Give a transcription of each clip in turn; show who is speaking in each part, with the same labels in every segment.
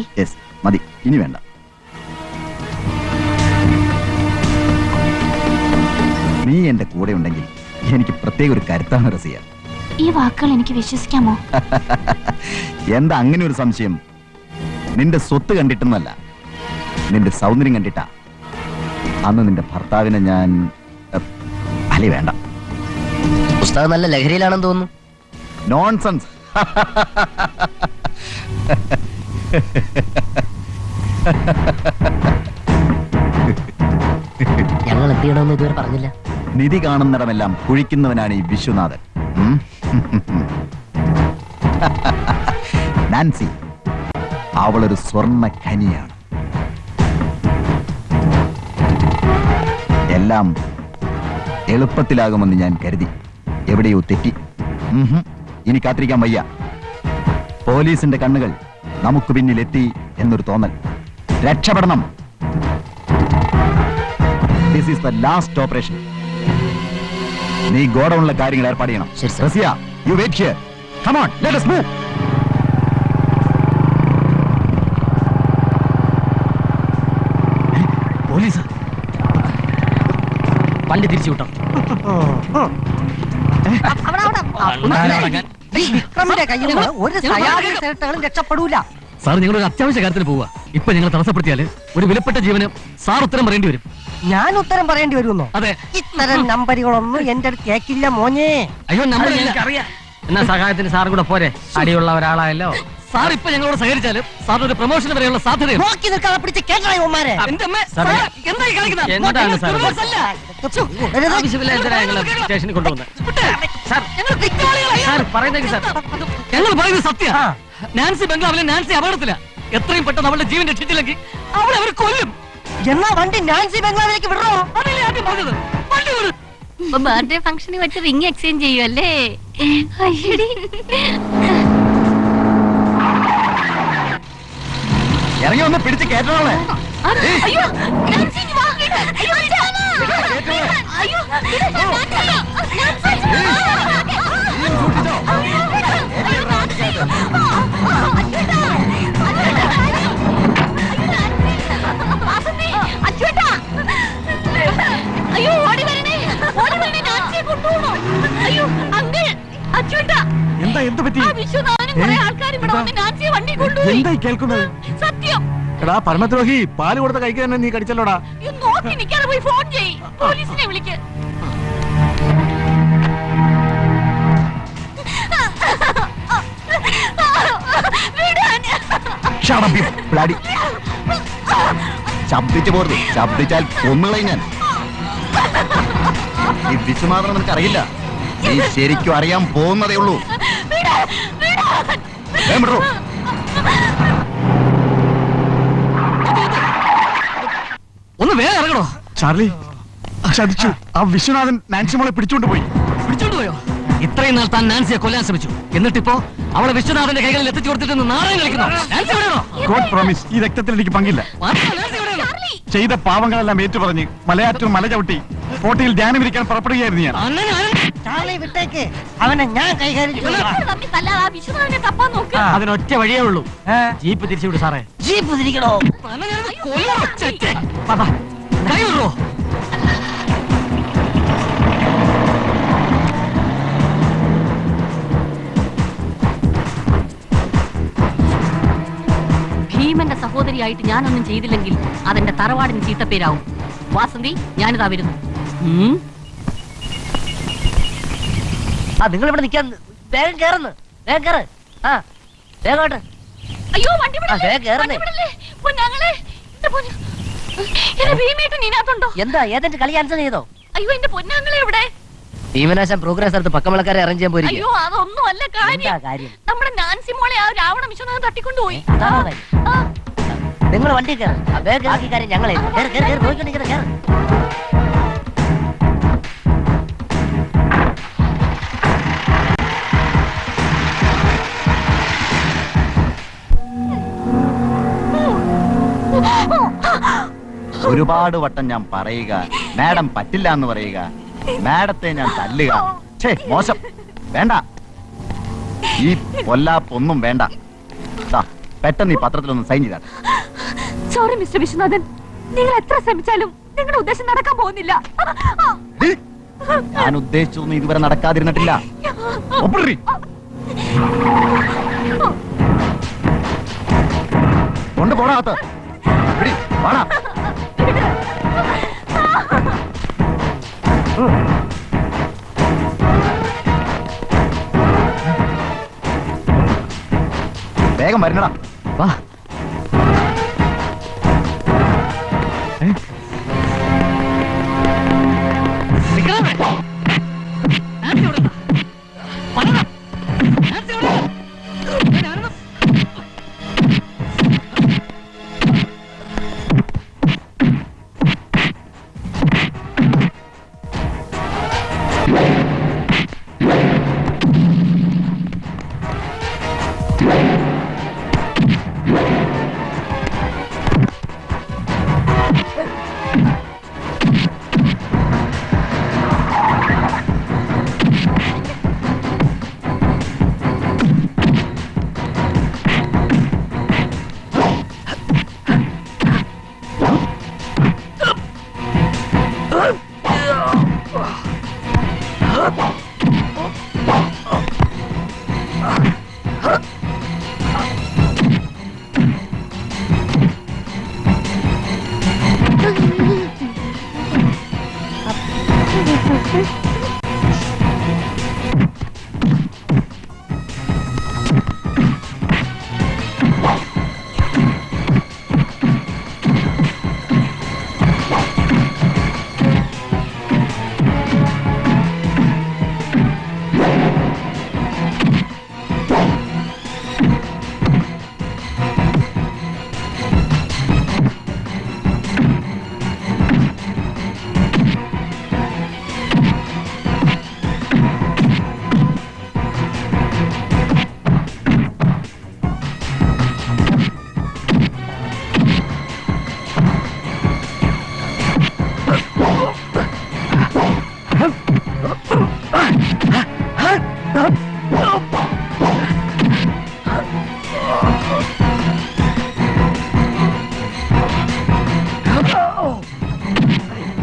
Speaker 1: Yes മതി, ഇനി വേണ്ട. നീ എന്റെ കൂടെ ഉണ്ടെങ്കിൽ എനിക്ക് പ്രത്യേക ഒരു കരുത്താണ് റസിയ.
Speaker 2: ഈ വാക്കുകൾ എനിക്ക് വിശ്വസിക്കാമോ?
Speaker 1: എന്താ അങ്ങനെ ഒരു സംശയം? നിന്റെ സ്വത്ത് കണ്ടിട്ടൊന്നല്ല, നിന്റെ സൗന്ദര്യം കണ്ടിട്ടാ. അന്ന് നിന്റെ ഭർത്താവിനെ ഞാൻ അല്ലേ വേണ്ട.
Speaker 3: പുസ്തകം നല്ല ലഹരിയിലാണെന്ന് തോന്നുന്നു.
Speaker 1: നോൺസെൻസ്.
Speaker 3: ഞങ്ങൾ എന്ത് ചെയ്യണമെന്ന് ഇതുവരെ പറഞ്ഞില്ല.
Speaker 1: നിധി കാണുന്നിടമെല്ലാം കുഴിക്കുന്നവനാണ് ഈ വിശ്വനാഥൻ. നാൻസി അവളൊരു സ്വർണ്ണ ഖനിയാണ്. എല്ലാം എളുപ്പത്തിലാകുമെന്ന് ഞാൻ കരുതി. എവിടെയോ തെറ്റി. ഇനി കാത്തിരിക്കാൻ വയ്യ. പോലീസിന്റെ കണ്ണുകൾ നമുക്ക് പിന്നിലെത്തി എന്നൊരു തോന്നൽ. രക്ഷപ്പെടണം. This is the last operation. നീ ഗോഡൌണിലെ കാര്യങ്ങൾ ഏർപ്പാട് ചെയ്യണം. Rasiya, you wait here. Come on, let us move. Police
Speaker 3: വണ്ടി തിരിച്ചു വിട്ടോ. രക്ഷപ്പെടൂല
Speaker 4: സാർ. ഞങ്ങൾ ഒരു അത്യാവശ്യ കാര്യത്തിൽ പോവുക. ഇപ്പൊ ഞങ്ങൾ തടസ്സപ്പെടുത്തിയാല് ഒരു വിലപ്പെട്ട ജീവന് സാർ ഉത്തരം പറയേണ്ടി വരും.
Speaker 3: ഞാൻ ഉത്തരം പറയേണ്ടി വരുമെന്നോ?
Speaker 4: അതെ.
Speaker 3: ഇത്തരം നമ്പറുകളൊന്നും എന്റെ അടുത്ത് കേക്കില്ല മോനെ.
Speaker 4: അയ്യോ, നമ്മൾ എന്നാ സഹായത്തിന് സാറും കൂടെ പോരെ? അടിയുള്ള ഒരാളായല്ലോ സാർ. ഇപ്പൊ ഞങ്ങളോട് സഹകരിച്ചാലും സാറിന് ഒരു പ്രൊമോഷന് വരെയുള്ള സാധ്യതയുണ്ട്.
Speaker 3: നോക്കി നിൽക്കാതെ പിടിച്ച് കേട്ടായി ഉമ്മാരെ.
Speaker 4: എന്താണ് സാർ? ആവശ്യമില്ല ഞങ്ങൾ സ്റ്റേഷനിൽ കൊണ്ടുവന്നത്. സാർ പറയുന്നത് സാർ, ഞങ്ങൾ പറയുന്നത് സത്യ. Nancy ബംഗ്ലാവിലെ Nancy അപകടത്തില. എത്രയും പെട്ടെന്ന് അവളുടെ ജീവൻ രക്ഷിച്ചില്ലെങ്കിൽ അവളെ അവർ കൊല്ലും.
Speaker 3: എന്നാ വണ്ടി നാൻസി ബംഗ്ലാവിലേക്ക് വിടണോ?
Speaker 4: അതല്ലേ ആദ്യം പറഞ്ഞത്. വണ്ടി വിടും.
Speaker 2: ബർത്ത്ഡേ ഫംഗ്ഷന് വെച്ച് റിംഗ് എക്സ്ചേഞ്ച് ചെയ്യുമല്ലേ?
Speaker 1: ഇറങ്ങി ഒന്ന് പിടിച്ച് കേട്ടോളെ.
Speaker 2: അയ്യോ, ഓടി വരണേ, ഓടി വരണേ, നാൻസിയെ കൊണ്ടുപോകണോ? അയ്യോ അങ്കിൾ, അച്ഛൂട്ടാ.
Speaker 4: എന്താ എന്ത് പറ്റി?
Speaker 2: ആ വിശ്വനാഥനും കുറെ ആൾക്കാർ ഇവിടെ വന്ന് നാൻസിയെ വണ്ടി കൊണ്ടുപോയി.
Speaker 4: എന്തായി കേൾക്കുന്നത്?
Speaker 2: സത്യം.
Speaker 4: എടാ പരമദ്രോഹി, പാല് കൊടുത്ത കൈക്ക് തന്നെ നീ കടിച്ചല്ലോടാ.
Speaker 2: നോക്കി നിൽക്കാതെ പോയി ഫോൺ ചെയ്യ്, പോലീസിനെ വിളിക്ക്.
Speaker 1: ശബ്ദിച്ചു പോരുത്. ശബ്ദിച്ചാൽ കൊന്നുകളയും ഞാൻ. ഈ വിശ്വനാഥൻ നിനക്കറിയില്ല. നീ ശരിക്കും അറിയാൻ പോകുന്നതേ ഉള്ളൂ.
Speaker 4: ഒന്ന് വേഗം ഇറങ്ങണോ?
Speaker 5: ചാർലി ചതിച്ചു. ആ വിശ്വനാഥൻ നാൻസി മോളെ പിടിച്ചോണ്ട് പോയി.
Speaker 4: പിടിച്ചോണ്ടുപോയോ? ഇത്രയും നാൾ താൻ നാൻസിയെ കൊല്ലാൻ ശ്രമിച്ചു. എന്നിട്ടിപ്പോ അവളെ വിശ്വനാഥന്റെ കൈകളിൽ എത്തിച്ചു കൊടുത്തിട്ട് നാടകം കളിക്കുന്നു. നാൻസി എവിടെയാണോ?
Speaker 5: ഗോഡ് പ്രോമിസ്, ഈ രക്തത്തിൽ എനിക്ക് പങ്കില്ല. ചെയ്ത പാവങ്ങളെല്ലാം ഏറ്റുപറഞ്ഞ് മലയാറ്റൂർ മല ചവിട്ടി ഫോർട്ടിയിൽ ധ്യാനമിരിക്കാൻ പുറപ്പെടുകയായിരുന്നു ഞാൻ.
Speaker 3: വിട്ടേക്ക്, അവനെ ഞാൻ കൈകാര്യം.
Speaker 4: അതിനൊറ്റ വഴിയേ ഉള്ളൂ. ജീപ്പ് തിരിച്ചുവിടും സാറേ.
Speaker 3: ജീപ്പ് തിരിക്കണോ?
Speaker 4: കൈ വിടോ?
Speaker 2: ഭീമന്റെ സഹോദരിയായിട്ട് ഞാനൊന്നും ചെയ്തില്ലെങ്കിൽ അതെന്റെ തറവാടിന് ചീത്തപ്പേരാവും. വാസന്തി, ഞാനിതാ വരുന്നു.
Speaker 3: നിങ്ങൾ ഇവിടെ നിൽക്കാൻ വേഗം കേറുന്നു. വേഗം കേറ്. ആ വേഗോട്ട്.
Speaker 2: അയ്യോ, വണ്ടി
Speaker 3: എന്താ ഏതെങ്കിലും കളി ആൻസർ ചെയ്തോ?
Speaker 2: അയ്യോ, എന്റെ പൊന്നാങ്ങളെ എവിടെ?
Speaker 3: ഭീമനാശം പ്രോഗ്രസ് എടുത്ത് പക്കമളക്കാരെ അറേഞ്ച് ചെയ്യാൻ പോയി.
Speaker 2: അയ്യോ, അതൊന്നും അല്ല കാര്യം. നമ്മുടെ നാൻസി മോളെ ആ രാവണ വിശ്വനാഥൻ തട്ടിക്കൊണ്ടുപോയി.
Speaker 3: നിങ്ങൾ വണ്ടി കയറി ബാക്കി കാര്യം ഞങ്ങളെ നോക്കിക്കൊണ്ടിരിക്കുന്നത്.
Speaker 1: ഒരുപാട് വട്ടം ഞാൻ പറയുക, മാഡം പറ്റില്ല എന്ന് പറയുക, മാഡത്തെ ഞാൻ തല്ലുക. മോശം. വേണ്ട, ഈ പൊല്ലാപ്പൊന്നും വേണ്ട. പെട്ടെന്ന് ഈ പത്രത്തിലൊന്ന് സൈൻ ചെയ്താൽ.
Speaker 6: സോറി മിസ്റ്റർ വിശ്വനാഥൻ, നിങ്ങൾ എത്ര ശ്രമിച്ചാലും നിങ്ങളുടെ ഉദ്ദേശം നടക്കാൻ പോകുന്നില്ല.
Speaker 1: ഞാൻ ഉദ്ദേശിച്ചൊന്നും ഇതുവരെ നടക്കാതിരുന്നിട്ടില്ല. ഒപ്പിടറി. കൊണ്ട് പോടാത്ത വാടാ. വേഗം വരണടാ. വാ.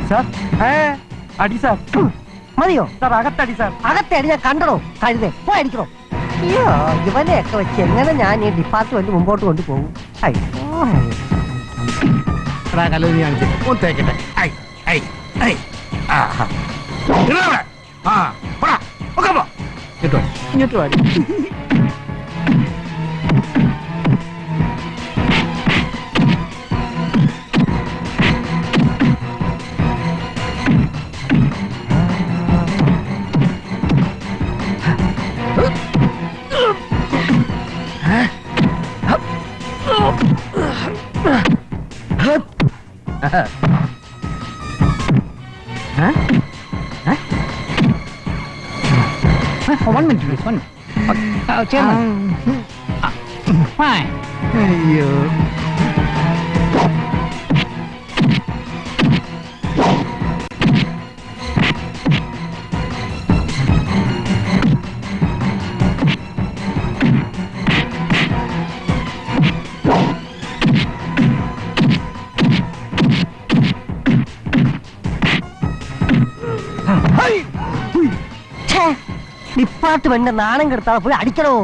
Speaker 3: സാർ അടി സാർ. മതിയോ സാർ? അകത്തടി സാർ. അകത്തടി ഞാൻ കണ്ടോ കഴുതേ പോയടിക്കണോ? അയ്യോ, ഇവനെയൊക്കെ വെച്ച് എങ്ങനെ ഞാൻ ഈ ഡിപ്പാർട്ട്മെന്റ് മുമ്പോട്ട് കൊണ്ടുപോകും? ഇങ്ങോട്ട് വാടി.
Speaker 4: One minute, please. One. Chairman. Fine.
Speaker 3: അയ്യോ, ഡിപ്പാർട്ട്മെന്റ് നാണം കെടുത്താതെ പോയി അടിക്കണോ?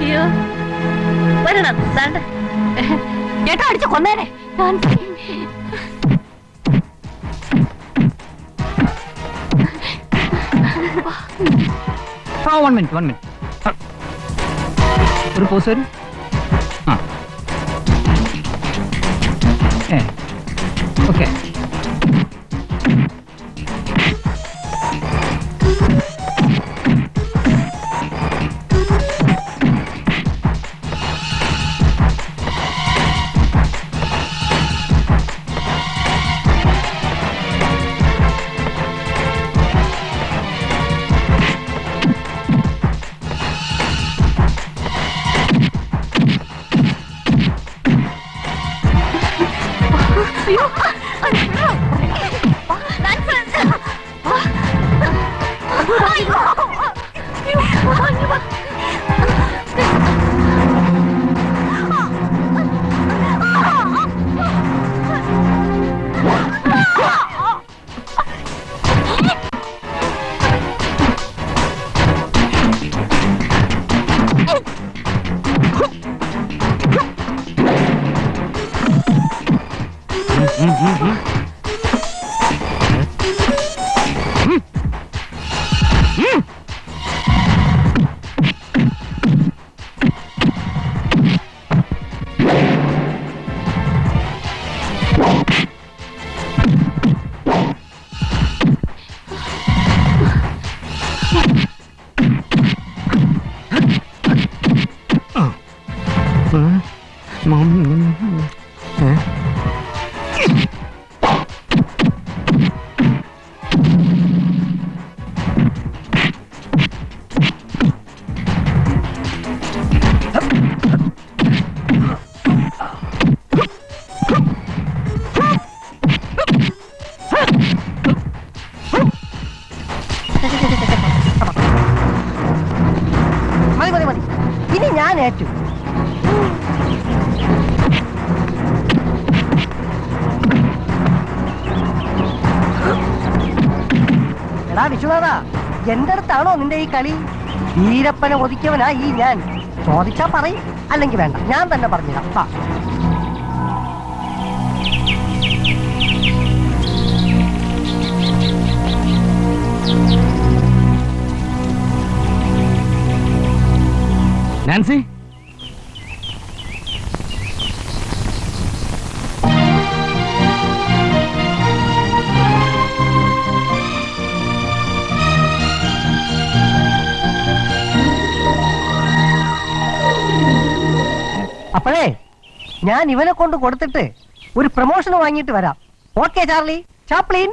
Speaker 2: അയ്യോ വരണം ചേട്ടാ അടിച്ചു കൊന്നേനെ.
Speaker 4: One minute, 1 minute. ഒരു പോസ് വരും. ഓക്കെ.
Speaker 3: മതി മതി മതി, ഇനി ഞാൻ ഏറ്റു. എടാ വിശ്വനാഥ, എന്റെ അടുത്താണോ നിന്റെ ഈ കളി? വീരപ്പനെ ഒതുക്കിയവനാ ഈ ഞാൻ. ചോദിച്ചാ പറയും, അല്ലെങ്കിൽ വേണ്ട, ഞാൻ തന്നെ പറഞ്ഞിടാം. വാ.
Speaker 4: നാൻസി,
Speaker 3: അപ്പോഴേ ഞാൻ ഇവനെ കൊണ്ട് കൊടുത്തിട്ട് ഒരു പ്രൊമോഷൻ വാങ്ങിയിട്ട് വരാം. Okay Charlie Chaplin.